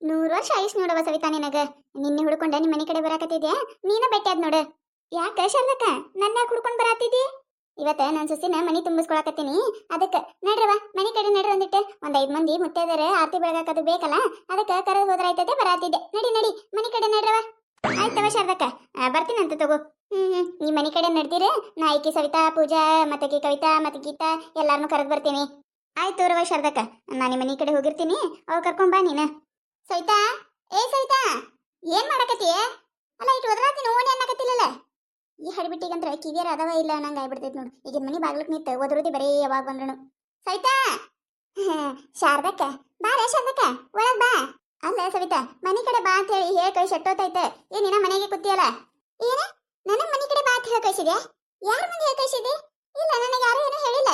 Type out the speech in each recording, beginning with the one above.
100 ವರ್ಷ ಆಯುಷ್ ನೋಡವ ಸವಿತಾ ನಿನಗ. ನಿನ್ನೆ ಹುಡ್ಕೊಂಡ ನಿಮ್ಮ ಮನೆ ಕಡೆ ಬರಾಕತ್ತಿದ್ಯಾ, ನೀನ ಬೆಟ್ಟ ಅದ್ ನೋಡು. ಯಾಕ ಶಾರದಕ್ಕ ನನ್ನ ಯಾಕೆ ಹುಡ್ಕೊಂಡ್ ಬರಾತಿದ್ದಿ? ಇವತ್ತ ನನ್ನ ಸೊಸಿನ ಮನಿ ತುಂಬಿಸ್ಕೊಳಕತ್ತೀನಿ. ಅದಕ್ಕ ನಡ್ರವ ಮನಿ ಕಡೆ ನಡ್ರಿ ಒಂದಿಟ್ಟು. 5 ಮಂದಿ ಮುತ್ತೈದರ ಆರತಿ ಬೆಳಗಾಕದು ಬೇಕಲ್ಲ, ಅದಕ್ಕ ಕರೆದು ಹೋದ್ರಾಯ್ತದೆ ಬರಾತಿದ್ದೆ. ನಡಿ ನಡಿ ಮನಿ ಕಡೆ ನಡ್ರವ. ಆಯ್ತವ ಶಾರದಕ್ಕ, ಬರ್ತೀನಂತ ತಗೋ. ನೀ ಮನಿ ಕಡೆ ನಡ್ದಿರ, ನಾ ಈಕಿ ಸವಿತಾ, ಪೂಜಾ ಮತ್ತಕಿ ಕವಿತಾ ಮತ್ತೆ ಗೀತಾ ಎಲ್ಲಾರನು ಕರೆದು ಬರ್ತೀನಿ. ಆಯ್ತು ರವ ಶಾರದಕ್ಕ, ನಾನು ಮನಿ ಕಡೆ ಹೋಗಿರ್ತೀನಿ, ಅವ್ರು ಕರ್ಕೊಂಡ್ ಬಾ ನೀನು. ಸವಿತಾ, ಏ ಸವಿತಾ, ಏನ್ ಮಾಡಕತ್ತೀಯ? ಅಲ್ಲ ಇಟ್ಟು ಒದರಾತೀನಿ ಓಣಿ ಅನ್ನಕತ್ತಿಲ್ಲಲ್ಲ. ಈ ಹಡಿಬಿಟ್ಟಿಗಂದ್ರೆ ಕಿವಿಯರ ಅದವ ಇಲ್ಲ ನಂಗೆ ಆಗ್ಬಿಡ್ತೈತಿ ನೋಡು. ಈಗ ಮನಿ ಬಾಗ್ಲಕ್ ನಿಂತ ಒದರುದಿ ಬರೀ ಯಾವಾಗ ಬಂದ್ರನು. ಸವಿತಾ, ಶಾರದಕ್ಕ ಬಾರ ಶಾರದಕ್ಕ, ಒಳಗ್ ಬಾ. ಅಲ್ಲ ಸವಿತಾ, ಮನಿ ಕಡೆ ಬಾ ಅಂತ ಹೇಳಿ ಹೇಳಿ ಕೈ ಶೆಟ್ಟೋತೈತೆ. ಏನಿನ ಮನೆಗೆ ಕೂತಿಯಲ್ಲ? ಏನ ನನ್ನ ಮನಿ ಕಡೆ ಬಾ ಅಂತ ಹೇಳಿ ಕಳಿಸಿದೆ? ಯಾರ ಮನೆ ಹೇಳಿ ಕಳಿಸಿದೆ? ಇಲ್ಲ, ನನಗೆ ಯಾರು ಏನೂ ಹೇಳಿಲ್ಲ.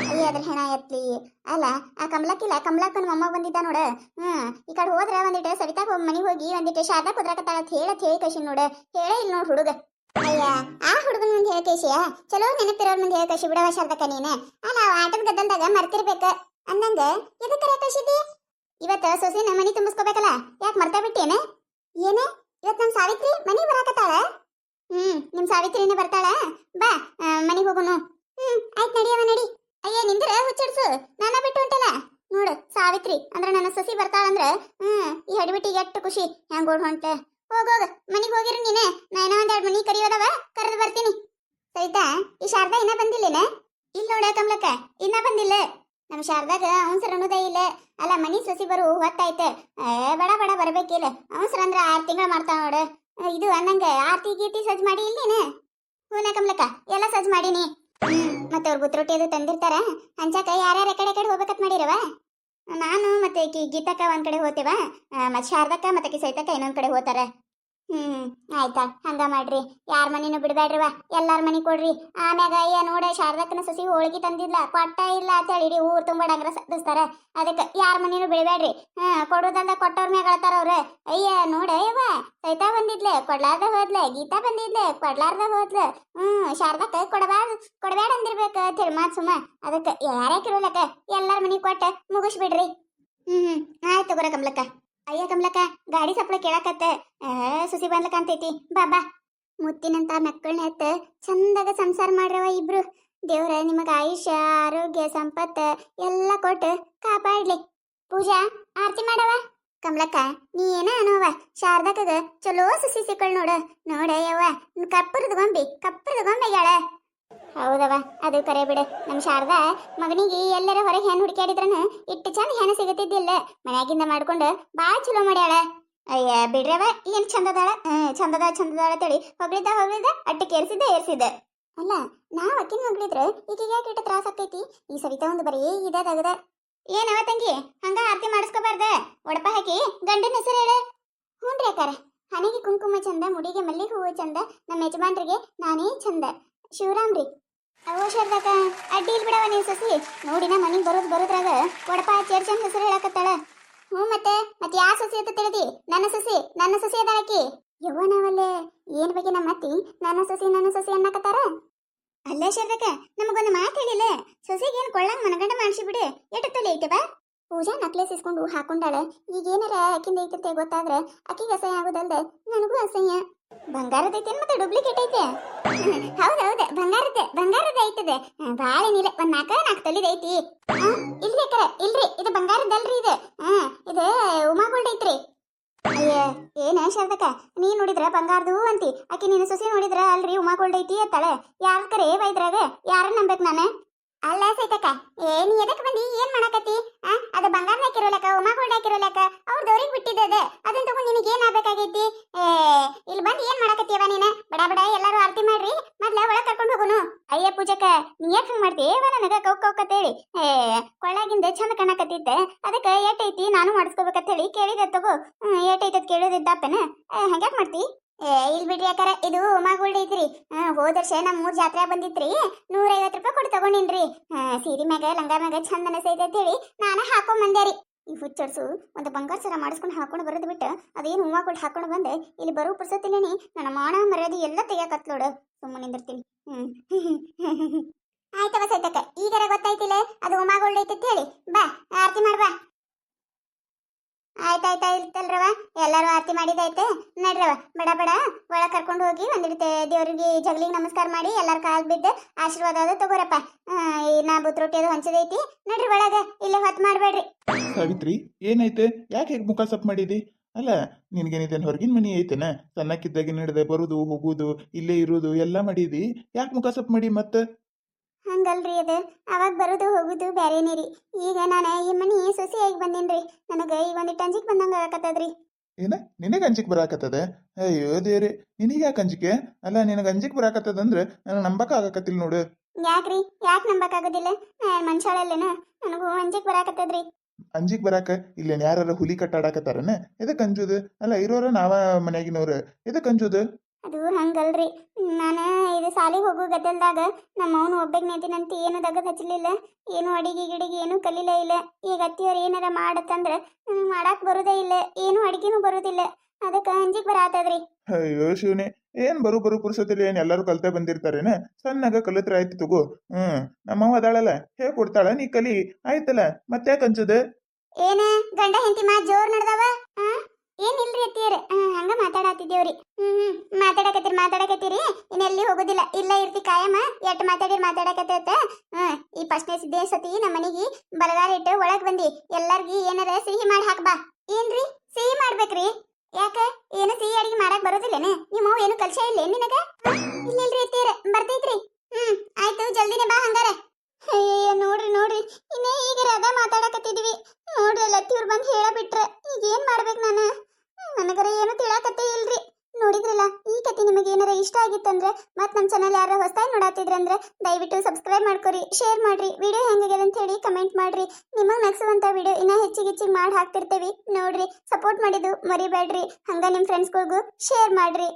ಅಯ್ಯ ಅದ್ರ ಹೆಣ ಎತ್ಲಿ. ಅಲ್ಲ ಆ ಕಮಲಕ್ಕಿಲ್ಲ, ಕಮಲಕ್ಕನ ಮೊಮ್ಮ ಬಂದಿದ್ದ ನೋಡ. ಈ ಕಡೆ ಹೋದ್ರ ಒಂದಿಟ್ಟು ಸವಿತಾಗ ಮನಿಗೆ ಹೋಗಿ ಒಂದಿಟ್ಟು ಶಾರದಾ ಕುದ್ರಾಕತ್ತಾಳ ಅಂತ ಹೇಳಿ ಕಳ್ಸಿ ನೋಡ. ಹೇಳೇ ಇಲ್ಲ ನೋಡ್ ಹುಡುಗ. ಅಯ್ಯ ಆ ಹುಡುಗನ ಮುಂದೆ ಹೇಳಿ ಕಳ್ಸಿಯ? ಚಲೋ ನೆನಪಿರೋರ್ ಮುಂದೆ ಹೇಳಿ ಕಳ್ಸಿ ಬಿಡವ ಶಾರದಕ್ಕ ನೀನೆ. ಅಲ್ಲ ಆಟದ ಗದ್ದಲ್ದಾಗ ಮರ್ತಿರ್ಬೇಕ ಅಂದಂಗ ಎದಕ್ಕರ ಕಳ್ಸಿದ್ದಿ? ಇವತ್ತ ಸೊಸಿನ ಮನಿ ತುಂಬಿಸ್ಕೋಬೇಕಲ್ಲ, ಯಾಕೆ ಮರ್ತಾ ಬಿಟ್ಟೇನ? ಏನ ಇವತ್ ನಮ್ ಸಾವಿತ್ರಿ ಮನಿ ಬರಾಕತ್ತಾಳ? ನಿಮ್ ಸಾವಿತ್ರಿನೇ ಬರ್ತಾಳ. ಬಾ ಮನಿಗೆ ಹೋಗುನು. ಆಯ್ತು ನಡಿಯವ ನಡಿ. ಅಯ್ಯ ನಿಂದ್ರ ಹುಚ್ಚಿಡ್ಸು, ನಾನ ಬಿಟ್ಟು ಉಂಟಲ್ಲ ನೋಡು. ಸಾವಿತ್ರಿ ಅಂದ್ರ ನನ್ನ ಸಸಿ ಬರ್ತಾಳಂದ್ರ ಈ ಹಡಿಬಿಟ್ಟಿಗೆ ಎಷ್ಟು ಖುಷಿ. ಹೆಂಗ್ ಓಡ್ ಹೊಂಟ. ಹೋಗೋಗ ಮನಿಗೆ ಹೋಗಿರು ನೀನೆ. ನಾ ಏನೋ ಒಂದೆರಡು ಮನಿ ಕರಿಯೋದವ, ಕರೆದು ಬರ್ತೀನಿ. ಸವಿತಾ, ಈ ಶಾರದಾ ಇನ್ನ ಬಂದಿಲ್ಲೇನ? ಇಲ್ಲ ನೋಡ ಕಮಲಕ್ಕ, ಇನ್ನ ಬಂದಿಲ್ಲ. ನಮ್ಮ ಶಾರದಾಗ ಅವಸರ ಅನ್ನೋದೇ ಇಲ್ಲ. ಅಲ್ಲ ಮನಿ ಸಸಿ ಬರು ಹೊತ್ತಾಯ್ತ. ಬಡ ಬಡ ಬರ್ಬೇಕಿಲ್ಲ. ಅವಸರ ಅಂದ್ರ 6 ತಿಂಗಳ ಮಾಡ್ತಾವ ನೋಡ. ಇದು ಅನ್ನಂಗ ಆರ್ತಿ ಗೀತಿ ಸಜ್ಜು ಮಾಡಿ ಇಲ್ಲೇನ? ಹೂನ ಕಮಲಕ್ಕ, ಎಲ್ಲ ಸಜ್ಜು ಮಾಡೀನಿ. ಮತ್ತೆ ಅವ್ರ ಗುತ್ರೊಟ್ಟಿ ಅದು ತಂದಿರ್ತಾರ. ಹಂಚಾಕ ಯಾರ್ಯಾರ ಕಡೆ ಹೋಗ್ಬೇಕತ್ ಮಾಡಿರವ? ನಾನು ಮತ್ತೆ ಗೀತಕ್ಕ ಒಂದ್ ಕಡೆ ಹೋಗ್ತೇವ, ಮತ್ತೆ ಶಾರದಕ್ಕ ಮತ್ತೆ ಸೈತಕ್ಕ ಇನ್ನೊಂದ್ ಕಡೆ ಹೋಗ್ತಾರ. ಆಯ್ತಾ, ಹಂಗ ಮಾಡ್ರಿ. ಯಾರ ಮನಿನೂ ಬಿಡ್ಬೇಡ್ರಿವ, ಎಲ್ಲಾರ ಮನಿ ಕೊಡ್ರಿ. ಆಮ್ಯಾಗ ಅಯ್ಯ ನೋಡ ಶಾರದಕ್ಕನ ಸಸಿ ಹೋಳಿಗೆ ತಂದಿದ್ಲ, ಕೊಟ್ಟ ಇಲ್ಲ ಅಂತ ಹೇಳಿ ಇಡೀ ಊರ್ ತುಂಬ ಡಂಗ್ರ ಸದಿಸ್ತಾರ. ಅದಕ್ಕೆ ಯಾರ ಮನಿನೂ ಬಿಡ್ಬೇಡ್ರಿ. ಕೊಡೋದಲ್ದ ಕೊಟ್ಟವ್ರ ಮ್ಯಾಗ ಅಳ್ತಾರ ಅವ್ರ. ಅಯ್ಯ ನೋಡ ಯವ್ವ, ಸೈತಾ ಬಂದಿದ್ಲೆ ಕೊಡ್ಲಾರ್ದ ಹೋದ್ಲೆ, ಗೀತಾ ಬಂದಿದ್ಲೆ ಕೊಡ್ಲಾರ್ದ ಹೋದ್ಲ. ಶಾರದಕ್ಕ ಕೊಡಬೇಡ ಅಂದಿರ್ಬೇಕ ಅಂತ ಹೇಳಿ ಮಾತ್ ಸುಮ್ಮ. ಅದಕ್ಕೆ ಯಾರ್ಯಾಕಿರೋಲಕ್ಕ ಎಲ್ಲಾರ ಮನಿ ಕೊಟ್ಟ ಮುಗಿಸ್ಬಿಡ್ರಿ. ಆಯ್ತು ತಗೋರ ಕಮಲಕ್ಕ. ಅಯ್ಯ ಕಮಲಕ್ಕ, ಗಾಡಿ ಸಪ್ಲ ಕೇಳಕತ್ತ. ಸುಸಿ ಬಂದ್ಲಕ್ಕ ಅಂತೈತಿ. ಬಾ ಬಾ. ಮುತ್ತಿನಂತ ಮಕ್ಕಳನ್ನ ಎತ್ತ ಚಂದಾಗ ಸಂಸಾರ ಮಾಡ್ರವ ಇಬ್ರು. ದೇವ್ರ ನಿಮಗ ಆಯುಷ್ಯ ಆರೋಗ್ಯ ಸಂಪತ್ತ ಎಲ್ಲ ಕೊಟ್ಟು ಕಾಪಾಡ್ಲಿ. ಪೂಜಾ, ಆರತಿ ಮಾಡವ. ಕಮಲಕ್ಕ, ನೀ ಏನ ಅನ್ನೋವ, ಶಾರದಕ್ಕಗ ಚಲೋ ಸುಸಿ ಸಿಕ್ಕಳ್ ನೋಡ. ನೋಡ ಯವ್ವ, ಕಪ್ಪರದ ಗೊಂಬೆಗ್ಯಾಳ. ಹೌದವ, ಅದು ಕರೆ ಬಿಡು. ನಮ್ಮ ಶಾರದಾ ಮಗನಿಗೆ ಎಲ್ಲರ ಹೊರಗೆ ಹೆಣ್ಣು ಹುಡುಕ್ಯಾಡಿದ್ರನ ಇಟ್ಟು ಚಂದ ಹೆಣ್ಣು ಸಿಗತಿದ್ದಿಲ್ಲ. ಮನ್ಯಾಗಿಂದ ಮಾಡ್ಕೊಂಡು ಬಾಳ ಚಲೋ ಮಾಡ್ಯಾಳ. ಅಯ್ಯ ಬಿಡ್ರವ, ಏನ್ ಚಂದದಾಳ ಚಂದದಾಳ ಅಂತೇಳಿ ಹೊಗಳಿದ್ದ ಅಟ್ಟಿ ಏರ್ಸಿದ್ದ. ಅಲ್ಲ ನಾವ್ ಅಕ್ಕಿನ ಹೊಗಳಿದ್ರ ಈಗ ಯಾಕೆ ಇಟ್ಟು ತ್ರಾಸ ಆಗ್ತೈತಿ? ಈ ಸವಿತಾ ಒಂದು ಬರೀ ಇದ. ಏನವ ತಂಗಿ, ಹಂಗ ಆರತಿ ಮಾಡಿಸ್ಕೋಬಾರ್ದ? ಒಡಪ ಹಾಕಿ ಗಂಡನ ಹೆಸರು ಹೇಳ. ಹ್ಞೂನ್ರಿ ಅಕ್ಕಾರ. ಹಣೆಗೆ ಕುಂಕುಮ ಚಂದ, ಮುಡಿಗೆ ಮಲ್ಲಿಗೆ ಹೂವು ಚಂದ, ನಮ್ಮ ಯಜಮಾನ್ರಿಗೆ ನಾನೇ ಚಂದ. ಶಿವರಾಮ್ರಿ. ಅವೋ ಶಾರದಕ್ಕ, ಅಡ್ಡಿ ಇಲ್ ಬಿಡವ ನೀವ್ ಸಸಿ. ನೋಡಿನ ಮನಿಗ್ ಬರೋದ್ರಾಗ ಒಡಪ ಚೇರ್ ಚಂದ ಹೆಸರು ಹೇಳಕತ್ತಾಳ. ಮತ್ತೆ ಯಾವ ಸಸಿ ಅಂತ ತಿಳಿದಿ? ನನ್ನ ಸಸಿ ಅದಾಳಕಿ. ಯವ್ವ ನಾವಲ್ಲೇ ಏನ್ ಬಗ್ಗೆ ನಮ್ಮ ಅತ್ತಿ ನನ್ನ ಸಸಿ ಅನ್ನಕತ್ತಾರ. ಅಲ್ಲೇ ಶಾರದಕ್ಕ, ನಮಗೊಂದು ಮಾತು ಹೇಳಿಲ್ಲ. ಸೊಸಿಗೆ ಏನ್ ಕೊಳ್ಳಂಗ್ ಮನಗಂಡ ಮಾಡಿಸಿ ಬಿಡು. ಎಟ್ಟು ತಲೆ ಐತವ? ಪೂಜಾ ನಕ್ಲೇಸ್ ಇಸ್ಕೊಂಡು ಹಾಕೊಂಡಾಳ. ಈಗ ಏನಾರ ಅಕ್ಕಿಂದ ಐತಂತೆ ಗೊತ್ತಾದ್ರ ಅಕ್ಕಿಗೆ ಅಸಹ್ಯ ಆಗೋದಲ್ದ ನನಗೂ ಅಸಹ್ಯ. ಬಂಗಾರದ ಐತೆ ಮತ್ತೆ ಡೂಪ್ಲಿಕೇಟ್ ಐತೆ? ಹೌದೌದು, ಬಂಗಾರದ ಐತದೆ. ಭಾಳ ಏನಿಲ್ಲ, ಒಂದ್ 4 ತೊಲಿದ ಐತಿ. ಇಲ್ರಿ ಇದು ಬಂಗಾರದಲ್ರಿ. ಇದು ಉಮಾ ಗೋಲ್ಡ್ ಐತ್ರಿ. ಅಯ್ಯ ಏನ ಶಾರದಕ್ಕ, ನೀ ನೋಡಿದ್ರ ಬಂಗಾರದು ಅಂತಿ, ಆಕಿ ನೀನು ಸೊಸಿ ನೋಡಿದ್ರ ಅಲ್ರಿ ಉಮಾ ಗೋಲ್ಡ್ ಐತಿ ಅತ್ತಾಳೆ. ಯಾರ ಕರೆ ಇದ್ರಾಗ ಯಾರ ನಂಬೇಕು ನಾನು? ಅಲ್ಲ ಸೈತಕ್ಕ, ನೀ ಎದಕ್ ಬಂದಿ? ಏನ್ ಮಾಡಕತ್ತಿ? ಅದು ಬಂಗಾರ ಹಾಕಿರೋಲಕ್ಕ, ಉಮಾ ಗೋಲ್ಡ್ ಹಾಕಿರೋಲಕ್ಕ, ಅವ್ರ ದವ್ರಿಗೆ ಬಿಟ್ಟಿದ್ದದ. ಅದನ್ನ ತಗೊಂಡು ನಿನಗೆ ಏನ್ ಆಗ್ಬೇಕಾಗೈತಿ? ಇಲ್ಲಿ ಬಂದು ಏನ್ ಮಾಡಕತ್ತೀವ ನೀನ? ಬಡ ಎಲ್ಲಾರು ಆರತಿ ಮಾಡ್ರಿ, ಮೊದ್ಲ ಒಳಗ್ ಕರ್ಕೊಂಡು ಹೋಗುನು. ಅಯ್ಯ ಪೂಜಕ್ಕ, ನೀ ಯಾಕೆ ಹಂಗ ಮಾಡ್ತೀವ? ನನಗ ಕೌಕತ್ತೇಳಿ ಕೊಳ್ಳಾಗಿಂದ ಚಂದ ಕಣ್ಣಕತ್ತಿದ್ದ. ಅದಕ್ಕೆ ಏಟೈತಿ ನಾನು ಮಾಡಿಸ್ಕೋಬೇಕಂತ ಹೇಳಿ ಕೇಳಿದೆ. ತಗೋ, ಏಟೈತದ್ ಕೇಳೋದಿದ್ದಪ್ಪನ ಹಂಗ್ಯಾಕ್ ಮಾಡ್ತಿ? ಇಲ್ ಬಿಡ್ರಿ ಯಾಕಾರ, ಇದು ಉಮಾ ಗೋಲ್ಡ್ ಐತ್ರಿ. ಹೋದ ವರ್ಷ ನಮ್ಮ 3 ಜಾತ್ರೆ ಬಂದಿತ್ರಿ. 150 ರೂಪಾಯಿ ಕೊಟ್ಟು ತಗೊಂಡಿನ್ರಿ. ಸೀರೆ ಮ್ಯಾಗ ಲಂಗ ಮ್ಯಾಗ ಚಂದ ಅನಸೈತೆ ಅಂತ ಹೇಳಿ ನಾನ ಹಾಕೊಂಡ್ ಬಂದೇರಿ. ಈ ಹುಚ್ಚಡ್ಸು ಒಂದು ಬಂಗಾರ ಸರ ಮಾಡಿಸ್ಕೊಂಡು ಹಾಕೊಂಡು ಬರೋದು ಬಿಟ್ಟು ಅದೇನು ಉಮಾ ಗೋಲ್ಡ್ ಹಾಕೊಂಡು ಬಂದೆ. ಇಲ್ಲಿ ಬರೋ ಪುರ್ಸತ್ತಿನೇನಿ ನನ್ನ ಮಾನ ಮರ್ಯಾದೆ ಎಲ್ಲ ತೆಗಿಯಾಕತ್ಲೋಡು. ಸುಮ್ಮನೆ ನಿಂದಿರ್ತೀನಿ. ಆಯ್ತವ ಸೈತಕ್ಕ, ಈಗಾರ ಗೊತ್ತಾಯ್ತಿಲ್ಲ ಅದು ಉಮಾ ಗೋಲ್ಡ್ ಐತಿ ಅಂತ ಹೇಳಿ. ಬಾ ಆರತಿ ಮಾಡ್ಬಾ. ಆಯ್ತಾಯ್ತಾ ಇರ್ತಲ್ರವ, ಎಲ್ಲರೂ ಆರತಿ ಮಾಡಿದೈತೆ. ನಡ್ರವ ಬಡ ಬಡ ಒಳಗೆ ಕರ್ಕೊಂಡು ಹೋಗಿ ಒಂದಿಟ್ಟು ದೇವ್ರಿಗೆ ಜಗಲಿಗೆ ನಮಸ್ಕಾರ ಮಾಡಿ ಎಲ್ಲರ ಕಾಲ್ ಬಿದ್ದು ಆಶೀರ್ವಾದ ಅದು ತಗೋರಪ್ಪ. ನಾ ಬುತ್ ರೊಟ್ಟಿ ಅದು ಹಂಚದೈತಿ. ನಡ್ರಿ ಒಳಗ, ಇಲ್ಲೇ ಹೊತ್ತು ಮಾಡಬೇಡ್ರಿ. ಸಾವಿತ್ರಿ ಏನೈತೆ? ಯಾಕೆ ಹೇಗೆ ಮುಖ ಸಪ್ ಮಾಡಿದಿ? ಅಲ್ಲ ನಿನ್ಗೇನಿದೇನು ಹೊರಗಿನ ಮನಿ ಐತೆನ? ಸಣ್ಣಕ್ಕಿದ್ದಾಗಿನ ಹಿಡ್ದೆ ಬರುದು ಹೋಗುದು ಇಲ್ಲೇ ಇರುದು ಎಲ್ಲ ಮಾಡಿದಿ. ಯಾಕೆ ಮುಖ ಸಪ್ ಮಾಡಿ ಮತ್ತೆ? ಹಂಗಲ್ರಿ ಅದು, ಅವಾಗ ಬರೋದು ಹೋಗುದು ಬ್ಯಾರೇನೇ ರೀ. ಈಗ ನಾನು ಈ ಮನಿ ಸೊಸೆಯಾಗಿ ಬಂದೇನ್ರಿ. ನನಗೆ ಈಗ ಒಂದಿಟ್ಟು ಅಂಜಿಕ್ ಬಂದಂಗೆ ಆಗತ್ತದ್ರಿ. ಏನ ನಿನಗೆ ಅಂಜಿಕ್ ಬರಾಕತ್ತದ? ಅಯ್ಯೋ ದೇವ್ರೆ, ನಿನಗೆ ಯಾಕೆ ಅಂಜಿಕೆ? ಅಲ್ಲ ನಿನಗೆ ಅಂಜಿಕ್ ಬರಾಕತ್ತದಂದ್ರೆ ನನಗೆ ನಂಬಕ ಆಗಕತ್ತಿಲ್ಲ ನೋಡು. ಯಾಕ್ರಿ, ಯಾಕೆ ನಂಬಕ್ಕಾಗೋದಿಲ್ಲ? ಮನುಷ್ಯಾಳಲ್ಲೇನ, ನನಗೂ ಅಂಜಿಕ್ ಬರಾಕತ್ತದ್ರಿ. ಅಂಜಿಕ್ ಬರಾಕ ಇಲ್ಲೇನು ಯಾರು ಹುಲಿ ಕಟ್ಟಾಡಕತ್ತಾರನ? ಎದಕ್ಕೆ ಅಂಜುದು? ಅಲ್ಲ ಇರೋರ ನಾವ ಮನ್ಯಾಗಿನವ್ರ, ಎದಕ್ಕೆ ಅಂಜುದು? ಅದು ಹಂಗಲ್ರಿ, ನಾನು ಇದು ಸಾಲಿಗೆ ಹೋಗೋ ಗದ್ದಲ್ದಾಗ ನಮ್ಮ ಅವನು ಒಬ್ಬಗೆ ನಿಂತಿನಂತ ಏನು ದಗದ್ ಹಚ್ಚಲಿಲ್ಲ, ಏನು ಅಡಿಗೆ ಗಿಡಿಗೆ ಏನು ಕಲಿಲೇ ಇಲ್ಲ. ಈಗ ಅತ್ತಿಯವ್ರು ಏನಾರ ಮಾಡತ್ತಂದ್ರೆ ನನಗೆ ಮಾಡಾಕ್ ಬರೋದೇ ಇಲ್ಲ, ಏನು ಅಡಿಗೆನೂ ಬರೋದಿಲ್ಲ. ಅದಕ್ಕೆ ಅಂಜಿಕ್ ಬರಾತದ್ರಿ. ಅಯ್ಯೋ ಶಿವನೇ, ಏನ್ ಬರು ಪುರುಸತಿಲಿ ಏನ್ ಎಲ್ಲರೂ ಕಲ್ತೆ ಬಂದಿರ್ತಾರೇನ? ಸಣ್ಣಗ ಕಲಿತ್ರ ಆಯ್ತು ತಗೋ. ನಮ್ಮವ್ವ ಅದಾಳಲ್ಲ, ಹೇಳ್ಕೊಡ್ತಾಳ, ನೀ ಕಲಿ ಆಯ್ತಲ್ಲ, ಮತ್ತ್ಯಾಕೆ ಅಂಜುದು? ಏನ ಗಂಡ ಹೆಂಡತಿ ಮಾತ್ ಜೋರ್ ನಡ್ದವ? ಏನಿಲ್ರಿ ಅತ್ತಿಯರ್, ಹಂಗ ಮಾತಾಡತ್ತಿದ್ದೇವ್ರಿ. ಮಾತಾಡಕತ್ತೀರಿ ಇನ್ನೆಲ್ಲಿ ಹೋಗೋದಿಲ್ಲ, ಇಲ್ಲ ಇರ್ತಿ ಕಾಯಮ್ಮ. ಎಟ್ ಮಾತಾಡಕತ್ತ. ಈ ಫಸ್ಟ್ನೇ ಸಿದ್ದೇ ಸತಿ ನಮ್ಮ ಮನಿಗೆ ಬಲಗಾಲ ಇಟ್ಟು ಒಳಗ್ ಬಂದಿ ಎಲ್ಲಾರ್ಗಿ ಏನಾರ ಸಿಹಿ ಮಾಡಿ ಹಾಕ್ಬಾ. ಏನ್ರಿ ಸಿಹಿ ಮಾಡ್ಬೇಕ್ರಿ? ಯಾಕ ಏನು ಸಿಹಿ ಅಡಿಗೆ ಮಾಡಕ್ ಬರೋದಿಲ್ಲೇನ? ನಿಮ್ಮ ಏನು ಕಲ್ಸೇ ಇಲ್ಲ ನಿನಗ? ಇಲ್ಲಿಲ್ರಿ ಅತ್ತಿಯರ್, ಬರ್ತೈತ್ರಿ. ಆಯ್ತು, ಜಲ್ದಿನೇ ಬಾ ಹಂಗಾರ. ಅಯ್ಯಯ್ಯ, ನೋಡ್ರಿ ಇನ್ನೇ ಈಗ ಅದ ಮಾತಾಡಕತ್ತಿದ್ವಿ, ನೋಡ್ರಿ ಲತ್ತಿಯವ್ರು ಬಂದು ಹೇಳಬಿಟ್ರ. ಈಗ ಏನ್ ಮಾಡ್ಬೇಕು ನಾನು? ನನಗರ ಏನು ತಿಳಾಕತ್ತೇ ಇಲ್ರಿ. ನೋಡಿದ್ರಲ್ಲ, ಈ ಕತೆ ನಿಮಗೆ ಏನಾರ ಇಷ್ಟ ಆಗಿತ್ತಂದ್ರೆ ಮತ್ತೆ ನಮ್ಮ ಚಾನಲ್ ಯಾರು ಹೊಸದಾಗಿ ನೋಡಾತಿದ್ರಂದ್ರೆ ದಯವಿಟ್ಟು ಸಬ್ಸ್ಕ್ರೈಬ್ ಮಾಡ್ಕೊರಿ, ಶೇರ್ ಮಾಡ್ರಿ, ವಿಡಿಯೋ ಹೆಂಗಾಗ್ಯದ ಅಂತ ಹೇಳಿ ಕಮೆಂಟ್ ಮಾಡ್ರಿ. ನಿಮಗೆ ನಗ್ಸುವಂತ ವಿಡಿಯೋ ಇನ್ನೂ ಹೆಚ್ಚಿಗೆ ಮಾಡಿ ಹಾಕ್ತಿರ್ತೇವಿ ನೋಡ್ರಿ. ಸಪೋರ್ಟ್ ಮಾಡಿದ್ದು ಮರಿಬೇಡ್ರಿ. ಹಂಗ ನಿಮ್ಮ ಫ್ರೆಂಡ್ಸ್ಗಳಿಗೂ ಶೇರ್ ಮಾಡ್ರಿ.